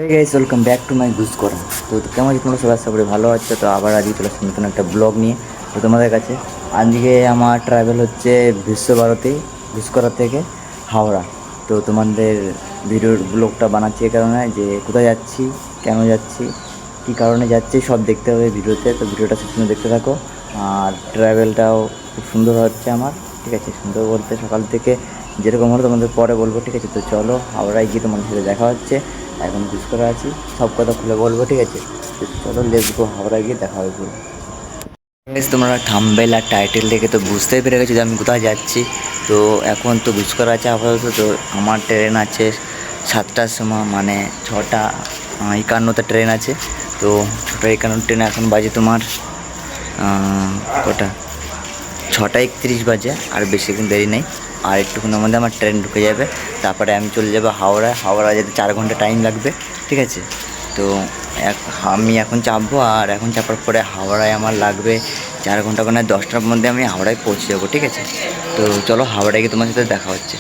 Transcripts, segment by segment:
Guys welcome back to my ঘুষকরা। তো কেমন আছো তোমরা সবাই? আশা করি ভালো আছো। তো আবার আজকে চলে আসছি নতুন একটা ব্লগ নিয়ে তো তোমাদের কাছে। আজকে আমার ট্রাভেল হচ্ছে বিশ্বভারতী ঘুষকরা থেকে হাওড়া। তো তোমাদের ভিডিওর ব্লগটা বানাচ্ছি এই কারণে যে কোথায় যাচ্ছি, কেন যাচ্ছি, কী কারণে যাচ্ছি সব দেখতে হবে ভিডিওতে। তো ভিডিওটা শেষ পর্যন্ত দেখতে থাকো। আর ট্রাভেলটাও খুব সুন্দর হচ্ছে আমার, ঠিক আছে? সুন্দর বলতে সকাল থেকে যেরকম হলো তোমাদের পরে বলবো, ঠিক আছে? তো চলো হাওড়ায় গিয়ে তোমাদের সাথে দেখা হচ্ছে। এখন বুঝ করা আছি, সব কথা খুলে বলবো, ঠিক আছে? তো চলো লেটস গো, হাওড়ায় গিয়ে দেখা হবে পুরো। তোমরা থাম্বনেল আর টাইটেল দেখে তো বুঝতেই পেরে গেছো যে আমি কোথায় যাচ্ছি। তো এখন তো বুঝ করা আছে আপাতত। তো আমার ট্রেন আছে 7টার সময়, মানে 6:51 ট্রেন আছে। তো 6:51 ট্রেন এখন বাজে তোমার কটা, 6:31 বাজে। আর বেশিক্ষণ দেরি নেই, আর একটুক্ষণের মধ্যে আমার ট্রেন ঢুকে যাবে। তারপরে আমি চলে যাবো হাওড়া যেতে 4 ঘন্টা টাইম লাগবে, ঠিক আছে? তো আমি এখন চাপবো, আর এখন চাপার পরে হাওড়ায় আমার লাগবে 4 ঘন্টা, মানে 10টার মধ্যে আমি হাওড়ায় পৌঁছে যাবো, ঠিক আছে? তো চলো হাওড়ায় গিয়ে তোমার সাথে দেখা হচ্ছে।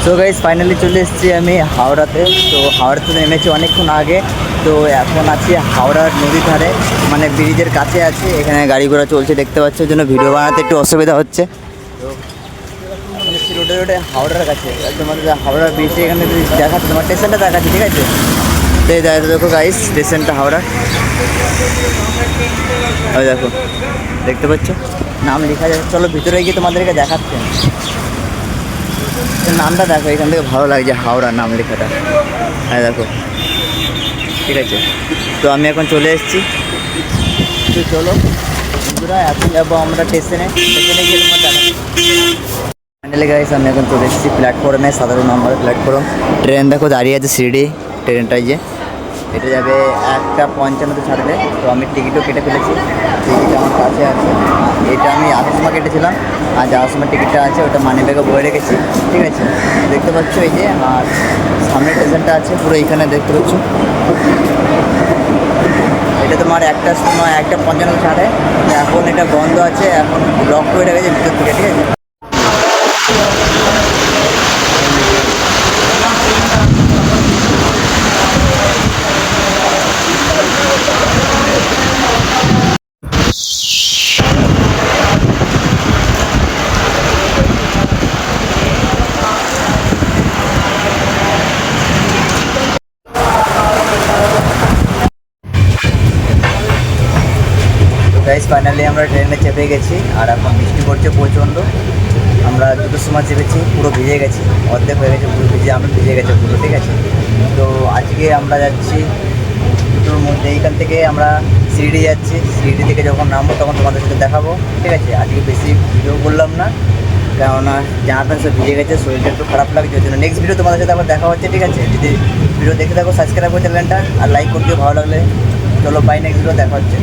তো গাইজ ফাইনালি চলে এসেছি আমি হাওড়াতে। তো হাওড়াতে নেমেছি অনেকক্ষণ আগে। তো এখন আছি হাওড়ার নদীর ধারে, মানে ব্রিজের কাছে আছি। এখানে গাড়ি ঘোড়া চলছে দেখতে পাচ্ছ, ওই জন্য ভিডিও বানাতে একটু অসুবিধা হচ্ছে। তো রোডে হাওড়ার কাছে, তোমাদের হাওড়ার ব্রিজে এখানে দেখাচ্ছে, তোমার স্টেশনটা দেখাচ্ছে, ঠিক আছে? তো এই দেখো গাইজ স্টেশনটা হাওড়া, ওই দেখো দেখতে পাচ্ছ, নাম লেখা যাচ্ছে। চলো ভিতরে গিয়ে তোমাদেরকে দেখাচ্ছে নামটা। দেখো এখান থেকে ভালো লাগছে হাওড়া নাম লেখাটা, হ্যাঁ দেখো, ঠিক আছে? তো আমি এখন চলে এসেছি। তো চলো বন্ধুরা, এখন যাবো আমরা স্টেশনে গিয়ে তোমার দেখাচ্ছি। ফাইনালি গাইস আমি এখন চলে এসেছি প্ল্যাটফর্মে, 17 নম্বর প্ল্যাটফর্ম। ট্রেন দেখো দাঁড়িয়ে আছে, সিঁড়ি ট্রেনটাই যে এটা যাবে 1:55 ছাড়বে। তো আমি টিকিটও কেটে ফেলেছি, টিকিট আমার কাছে আছে। এটা আমি আসার সময় কেটেছিলাম, আর যাওয়ার সময় টিকিটটা আছে, ওটা মানি ব্যাগে বয়ে রেখেছি, ঠিক আছে? দেখতে পাচ্ছ এই যে, আর সামনে স্টেশনটা আছে পুরো এইখানে দেখতে পাচ্ছ। এটা তোমার 1:55 ছাড়ে। এখন এটা বন্ধ আছে, এখন লক করে রেখেছে ভিতর থেকে, ঠিক আছে? গাইস ফাইনালি আমরা ট্রেনে চেপে গেছি, আর এখন বৃষ্টি পড়ছে প্রচণ্ড। আমরা 2টোর সময় চেপেছি, পুরো ভিজে গেছি, অর্ধেক হয়ে গেছে পুরো ভিজে, আমরা ভিজে গেছে পুরো, ঠিক আছে? তো আজকে আমরা যাচ্ছি 2টোর মধ্যে। এইখান থেকে আমরা সিঁড়ি যাচ্ছি, সিঁড়ি থেকে যখন নামবো তখন তোমাদের সাথে দেখাবো, ঠিক আছে? আজকে বেশি ভিডিও করলাম না, কেননা জামা প্যান্ট সব ভিজে গেছে, শরীরটা একটু খারাপ লাগছে, ওই জন্য নেক্সট ভিডিও তোমাদের সাথে আবার দেখা হচ্ছে, ঠিক আছে? যদি ভিডিও দেখে থাকো সাবস্ক্রাইব করো চ্যানেলটা, আর লাইক করতে ভালো লাগলে। চলো বাই, নেক্সট ভিডিও দেখা হচ্ছে।